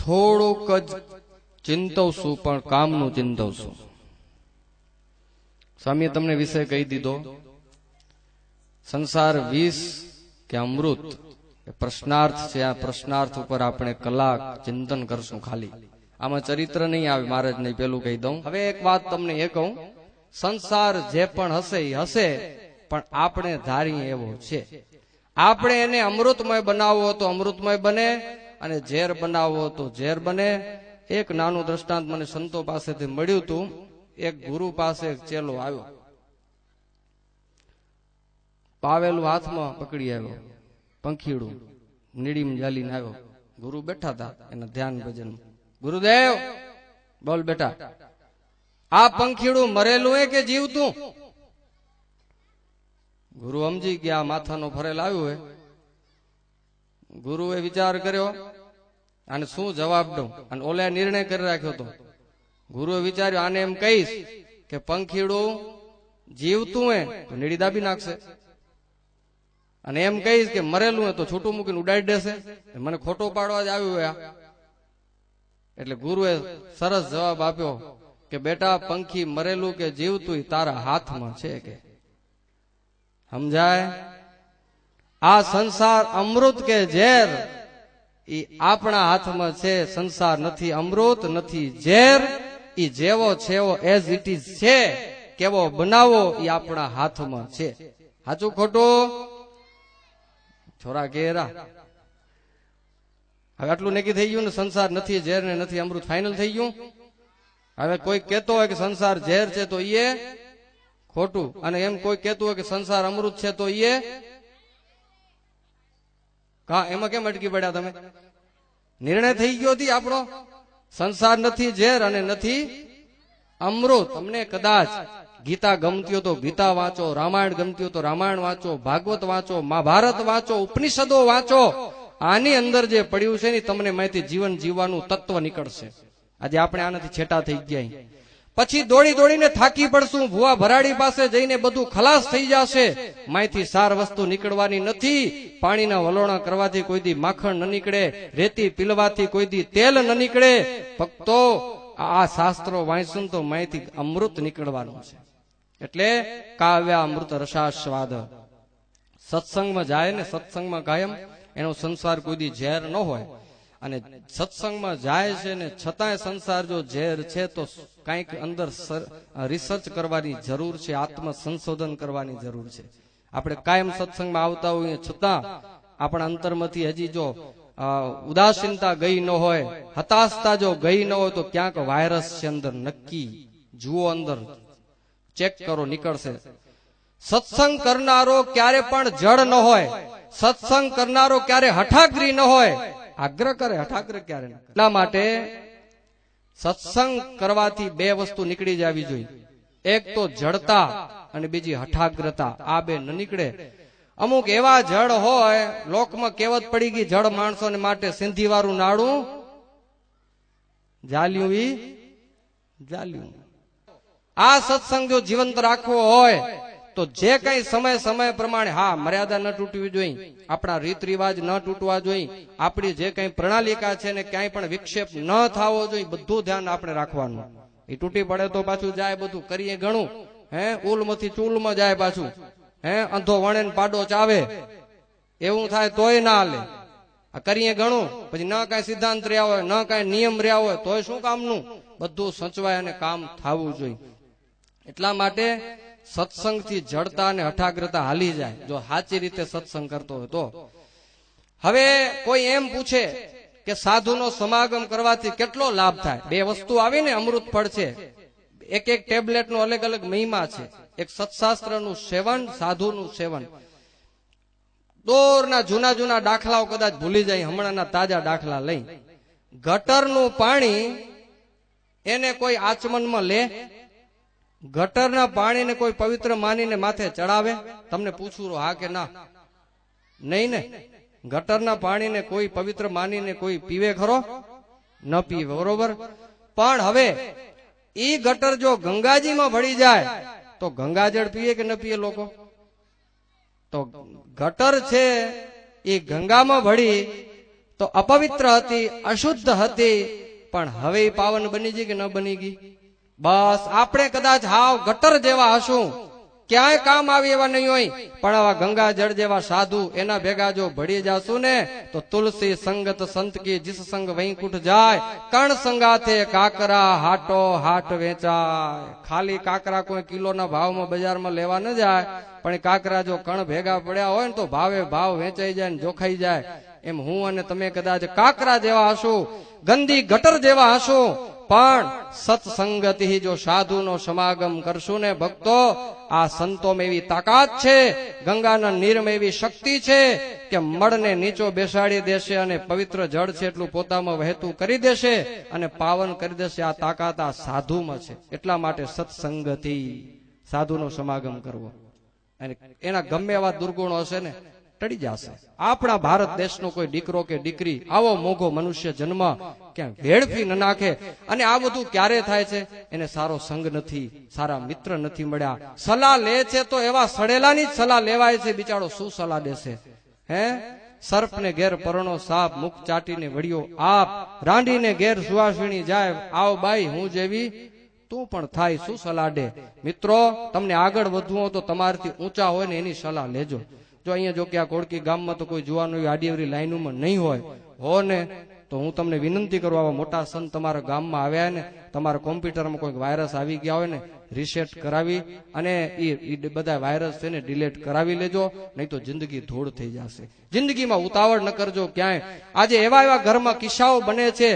થોડુંક જ ચિંતવશું, પણ કામનું ચિંતવશું. સ્વામીએ તમને વિષય કહી દીધો. સંસાર વિષ કે અમૃત એ પ્રશ્નાર્થ છે. આ પ્રશ્નાર્થ ઉપર આપણે કલાક ચિંતન કરશું. ખાલી આમાં ચરિત્ર નહીં આવે, મારે જ નહીં, પેલું કહી દઉં. હવે એક વાત તમને એ કહું, સંસાર જે પણ હશે એ હશે, પણ આપણે ધારીએ એવો છે. આપણે એને અમૃતમય બનાવવો તો અમૃતમય બને, અને ઝેર બનાવવો તો ઝેર બને. એક નાનું દ્રષ્ટાંત મને સંતો પાસેથી મળ્યું હતું. એક ગુરુ પાસે એક ચેલો આવ્યો, પાવેલું હાથમાં પકડી આવ્યો, પંખીડું નીડીમ જાલીને આવ્યો. ગુરુ બેઠા હતા એના ધ્યાન ભજન. ગુરુદેવ બોલ બેટા, આ પંખીડું મરેલું હે કે જીવતું? ગુરુ સમજી ગયા આ માથાનો ફરેલ આવ્યું હે. ગુરુએ વિચાર કર્યો અને શું જવાબ દઉં, અને ઓલે નિર્ણય કરી રાખ્યો હતો. ગુરુએ વિચાર્યું આને એમ કહીશ કે પંખીડું જીવતું હે તો નીડી દાબી નાખશે, અને એમ કહીશ કે મરેલું હે તો છૂટું મૂકીને ઉડાડી દેશે, મને ખોટો પાડવા જ આવ્યું હે. એટલે ગુરુએ સરસ જવાબ આપ્યો કે બેટા, પંખી મરેલું કે જીવતું તારા હાથમાં છે. કે સમજાય? આ સંસાર અમૃત કે ઝેર એ આપણા હાથમાં છે. સંસાર નથી અમૃત, નથી ઝેર. એ જેવો છેવો એઝ ઇટ ઇઝ છે, કેવો બનાવો એ આપણા હાથમાં છે. સાચું ખોટું? છોરા કેરા હવે આટલું નક્કી થઈ ગયું ને, સંસાર નથી ઝેર ને નથી અમૃત, ફાઇનલ થઈ ગયું. હવે કોઈ કહેતો હોય કે સંસાર ઝેર છે તો એ ખોટું, અને એમ કોઈ કહેતું હોય કે સંસાર અમૃત છે તો એ એમાં કેમ અટકી પડ્યા તમે? નિર્ણય થઈ ગયો હતી આપણો. સંસાર નથી ઝેર અને નથી અમૃત. તમને કદાચ ગીતા ગમતી હોય તો ગીતા વાંચો, રામાયણ ગમતી હોય તો રામાયણ વાંચો, ભાગવત વાંચો, મહાભારત વાંચો, ઉપનિષદો વાંચો. આની અંદર જે પડ્યું છે ને તમને માહિતી જીવન જીવવાનું તત્વ નીકળશે. આજે આપણે આનાથી છેટા થઈ ગયા, પછી દોડી દોડીને થાકી પડશું. ભુવા ભરાડી પાસે જઈને બધું ખલાસ થઈ જશે. માહિતી સાર વસ્તુ નીકળવાની નથી. પાણીના વલોણા કરવાથી કોઈ દી માખણ ન નીકળે, રેતી પીલવાથી કોઈ દી તેલ ન નીકળે. ભક્તો, આ શાસ્ત્રો વાંચશું તો માહિતી અમૃત નીકળવાનું છે. એટલે કાવ્ય અમૃત રસાસ્વાદ. સત્સંગમાં જાય ને, સત્સંગમાં કાયમ એનો સંસાર કોઈ દી ઝેર ન હોય. અને સત્સંગમાં જાય છે ને છતાંય સંસાર જો ઝેર છે તો કંઈક અંદર રિસર્ચ કરવાની જરૂર છે, આત્મ સંશોધન કરવાની જરૂર છે. આપણે કાયમ સત્સંગમાં આવતા હોઈએ છતાં આપણા અંતરમાંથી હજી જો ઉદાસીનતા ગઈ ન હોય, હતાશતા જો ગઈ ન હોય તો ક્યાંક વાયરસ છે અંદર. નક્કી જુઓ, અંદર ચેક કરો, નીકળશે. સત્સંગ કરનારો ક્યારે પણ જડ ન હોય. સત્સંગ કરનારો ક્યારે હઠાગ્રી ન હોય. આગ્રહ કરે, હઠાગ્રહ ક્યારે ન. એટલા માટે સત્સંગ કરવાથી બે વસ્તુ નીકળી જવી જોઈએ. એક તો જડતા અને બીજી હઠાગ્રતા. આ બે ન નીકળે. અમુક એવા જડ હોય, લોકમાં કહેવત પડી ગઈ, જડ માણસોને માટે સિંધી વાળું નાડું જાલ્યું ઈ જાલ્યું. આ સત્સંગ જો જીવંત રાખવો હોય તો જે કઈ સમય પ્રમાણે, હા, મર્યાદા ન તૂટવી જોઈએ, આપણા રીત રિવાજ ન તૂટવા જોઈએ, આપણી જે કઈ પ્રણાલિકા છે ને ક્યાંય પણ વિક્ષેપ ન થવો જોઈએ, બધું ધ્યાન આપણે રાખવાનું. એ તૂટી પડે તો પાછું જાય બધું કરીએ ઘણું. ઉલમાંથી ચૂલમાં જાય પાછું. અંધો વણે ને પાડો ચાવે એવું થાય તોય ના હાલે. આ કરીએ ઘણું, પછી ન કઈ સિદ્ધાંત રહ્યા હોય, ન કઈ નિયમ રહ્યા હોય, તોય શું કામનું? બધું સચવાય અને કામ થવું જોઈએ. એટલા માટે સત્સંગથી જડતા અને હઠાગ્રતા હાલી જાય, જો સાચી રીતે સત્સંગ કરતો હોય તો. હવે કોઈ એમ પૂછે કે સાધુનો સમાગમ કરવાથી કેટલો લાભ થાય? બે વસ્તુ આવીને અમૃત ફળ છે. એક એક ટેબ્લેટ નો અલગ અલગ મહિમા છે. એક સત્શાસ્ત્રનું સેવન, સાધુનું સેવન. દોરના જૂના દાખલાઓ કદાચ ભૂલી જાય, હમણાંના તાજા દાખલા લઈ. ગટરનું પાણી એને કોઈ આચમનમાં લે? ગટરના પાણીને કોઈ પવિત્ર માનીને માથે ચડાવે? તમને પૂછું, હા કે ના? નહીં ને. ગટરના પાણીને કોઈ પવિત્ર માનીને કોઈ પીવે ખરો? ન પીવે, બરોબર. પણ હવે ઈ ગટર જો ગંગાજીમાં ભળી જાય તો ગંગાજળ પીએ કે ન પીએ લોકો? તો ગટર છે એ ગંગામાં ભળી તો તો અપવિત્ર હતી, અશુદ્ધ હતી, પણ હવે પાવન બની ગઈ કે ન બની ગઈ? બસ આપણે કદાચ હાવ ગટર જેવા હશું, ક્યાંય કામ આવી એવા નહીં હોય, પણ આવા ગંગા જળ જેવા સાધુ એના ભેગા જો ભળી જાશું ને તો તુલસી સંગત સંત કી જીસ સંગ વૈકુંઠ જાય, કણ સંગાથે કાકરા હાટો હાટ વેચાય. ખાલી કાકરા કોઈ કિલોના ભાવમાં બજારમાં લેવા ન જાય, પણ કાકરા જો કણ ભેગા પડ્યા હોય ને તો ભાવે ભાવ વેચાઈ જાય ને જોખાઈ જાય. એમ હું અને તમે કદાચ કાકરા જેવા હશું, ગંદી ગટર જેવા હશું, પણ સત્સંગતિ જો સાધુનો સમાગમ કરશું ને ભક્તો, આ સંતોમાં એવી તાકાત છે, ગંગાના નીરમાં એવી શક્તિ છે કે મળને નીચો બેસાડી દેશે અને પવિત્ર જળ છે એટલું પોતામાં વહેતું કરી દેશે અને પાવન કરી દેશે. આ તાકાત આ સાધુમાં છે. એટલા માટે સત્સંગતિ, સાધુનો સમાગમ કરવો. અને એના ગમે એવા દુર્ગુણો હશે ને ટળી જશે. આપણા ભારત દેશનો કોઈ દીકરો કે દીકરી આવો મોઘો મનુષ્ય જન્મ ક્યાં વેડફી ન નાખે. અને આ બધું ક્યારે થાય છે? એને સારો સંગ નથી, સારા મિત્ર નથી મળ્યા. સલાહ લે છે તો એવા સડેલાની જ સલાહ લેવાય છે. બિચારો શું સલાહ દેશે? હે, સર્પને ઘેર પરણો સાપ, મુખ ચાટીને વળ્યો આપ, રાંડીને ઘેર સુવાસીણી જાય, આવ બાઈ હું જેવી તું પણ થાય. શું સલાહ દે? મિત્રો, તમને આગળ વધવું હોય તો તમારાથી ઊંચા હોય ને એની સલાહ લેજો. જો અહીંયા જો કે આ કોડકી ગામમાં તો કોઈ જુવાનું આડીઅવરી લાઈનોમાં નહીં હો ને તો હું તમને વિનંતી કરું, આવા મોટા સંત તમારા ગામમાં આવ્યા ને તમારા કોમ્પ્યુટરમાં કોઈ વાયરસ આવી ગયા હોય ને રીસેટ કરાવી અને એ બધા વાયરસ છે ને ડિલીટ કરાવી લેજો, નહીં તો જિંદગી ધૂળ થઈ જશે. જિંદગીમાં ઉતાવળ ન કરજો ક્યાંય. આજે એવા એવા ઘરમાં કિસ્સાઓ બને છે,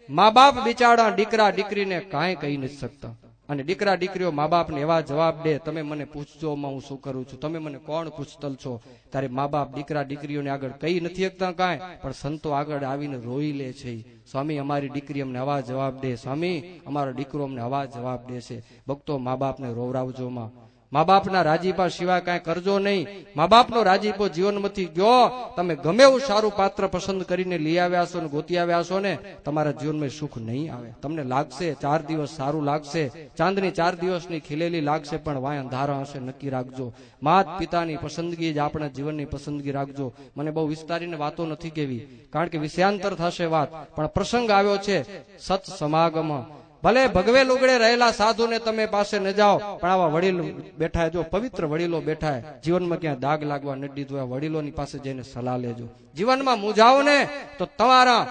મા બાપ બિચારા દીકરા દીકરીને કાંઈ કહી નથી શકતા, અને દીકરા દીકરીઓ મા બાપને એવા જવાબ દે, તમે મને પૂછજો હું શું કરું છું, તમે મને કોણ પૂછતલ છો? ત્યારે મા બાપ દીકરા દીકરીઓને આગળ કહી નથી શકતા કાંઈ, પણ સંતો આગળ આવીને રોઈ લે છે, સ્વામી અમારી દીકરી અમને આવા જવાબ દે, સ્વામી અમારો દીકરો અમને આવા જવાબ દે છે. ભક્તો, મા બાપને રોવરાવજો માં. મા બાપના રાજીપા સિવાય કાંઈ કરજો નહીં. મા બાપનો રાજીપો જીવનમાંથી ગયો, તમે ગમે એવું સારું પાત્ર પસંદ કરીને લઈ આવ્યા છો ને ગોતી આવ્યા છો ને, તમારા જીવનમાં સુખ નહીં આવે. તમને લાગશે 4 દિવસ સારું લાગશે, ચાંદની 4 દિવસની ખીલેલી લાગશે, પણ વાય અંધારા હશે. નક્કી રાખજો, માત પિતાની પસંદગી જ આપણા જીવનની પસંદગી રાખજો. મને બહુ વિસ્તારીને વાતો નથી કેવી, કારણ કે વિષયાંતર થશે વાત, પણ પ્રસંગ આવ્યો છે સત સમાગમ. ભલે ભગવે લુગડે રહેલા સાધુને તમે પાસે ન જાઓ, પણ આવા વડીલો બેઠા, જો પવિત્ર વડીલો બેઠા, જીવનમાં ક્યાં દાગ લાગવા ન દીધું, વડીલોની પાસે જઈને સલાહ લેજો. જીવનમાં મૂંઝાવો ને તો તમારા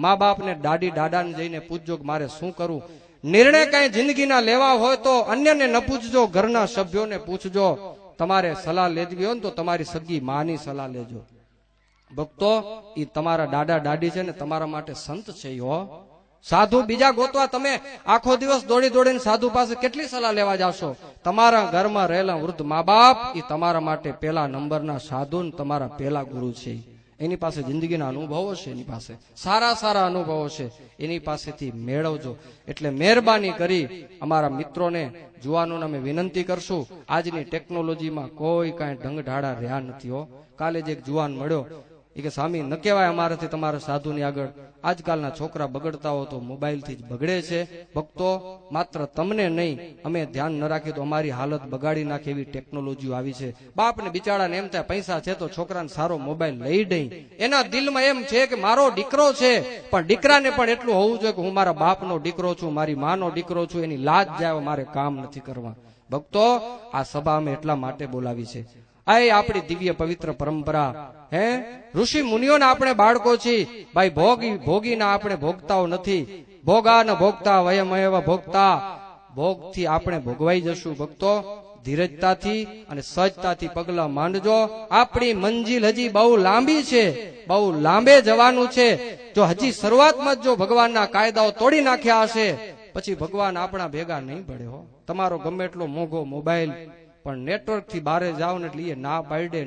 મા બાપને દાદી દાદાને જઈને પૂછજો કે મારે શું કરવું. નિર્ણય કઈ જિંદગીના લેવા હોય તો અન્યને ન પૂછજો, ઘરના સભ્યોને પૂછજો. તમારે સલાહ લેવી હોય ને તો તમારી સગી માની સલાહ લેજો. ભક્તો, એ તમારા દાદા દાદી છે ને તમારા માટે સંત છે. હો, સાધુ બીજા ગોતવા તમે આખો દિવસ દોડી દોડીને સાધુ પાસે કેટલી સલાહ લેવા જાશો? તમારા ઘરમાં રહેલા વૃદ્ધ મા બાપ એ તમારા માટે પેલા નંબરના સાધુ, તમારા પેલા ગુરુ છે. એની પાસે જિંદગીના અનુભવો છે, એની પાસે સારા સારા અનુભવો છે, એની પાસેથી મેળવજો. એટલે મહેરબાની કરી અમારા મિત્રોને, જુવાનોને અમે વિનંતી કરશું, આજની ટેકનોલોજીમાં કોઈ કાંઈ ઢંગઢાળા રહ્યા નથી. હો, કાલે જ એક જુવાન મળ્યો, એ કે સ્વામી ન કહેવાય અમારાથી તમારા સાધુની આગળ, આજકાલના છોકરા બગડતા હો તો મોબાઈલથી જ બગડે છે. ભક્તો, માત્ર તમને નહીં, અમે ધ્યાન ન રાખીએ તો અમારી હાલત બગાડી નાખે એવી ટેકનોલોજી આવી છે. બાપને બિચારાને એમ થાય પૈસા છે તો છોકરાને સારો મોબાઈલ લઈ દઈ, એના દિલમાં એમ છે કે મારો દીકરો છે, પણ દીકરાને પણ એટલું હોવું જોઈએ કે હું મારા બાપનો દીકરો છું, મારી માનો દીકરો છું, એની લાજ જાય મારે કામ નથી કરવા. ભક્તો, આ સભા અમે એટલા માટે બોલાવી છે. આ આપણી દિવ્ય પવિત્ર પરંપરા. હે, ઋષિ મુનિઓના આપણે બાળકો છીએ ભાઈ. ભોગીના આપણે ભોગતાઓ નથી. ભોગા ન ભોગતા વયમયવ ભોગતા, ભોગથી આપણે ભોગવાઈ જશું. ભક્તો, ધીરજતાથી અને સજતાથી પગલા માંડજો. આપણી મંજિલ હજી બહુ લાંબી છે, બહુ લાંબે જવાનું છે. જો હજી શરૂઆતમાં જો ભગવાનના કાયદાઓ તોડી નાખ્યા હશે, પછી ભગવાન આપણા ભેગા નહીં પડે. હો, તમારો ગમે એટલો મોંઘો મોબાઈલ, પણ નેટવર્ક થી બહાર જાવ ને એટલે એ ના પાડે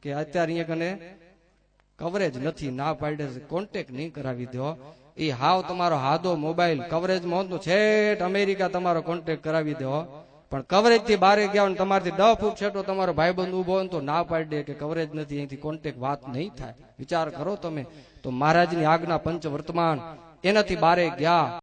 કે અત્યારે અહીંયા કને કવરેજ નથી, ના પાડે કોન્ટેક્ટ નહીં કરાવી દો. એ હાવ તમારો હાદો મોબાઈલ કવરેજમાં તો છેટ અમેરિકા તમારો કોન્ટેક્ટ કરાવી દો, પણ કવરેજ થી બહાર ગયા ને તમારાથી 10 ફૂટ છેટો તમારો ભાઈબંધ ઉભો હોય તો ના પાડે કે કવરેજ નથી, અહીંથી કોન્ટેક્ટ વાત નહીં થાય. વિચાર કરો તમે. તો મહારાજની આજ્ઞા પંચ વર્તમાન, એનાથી બારે ગયા.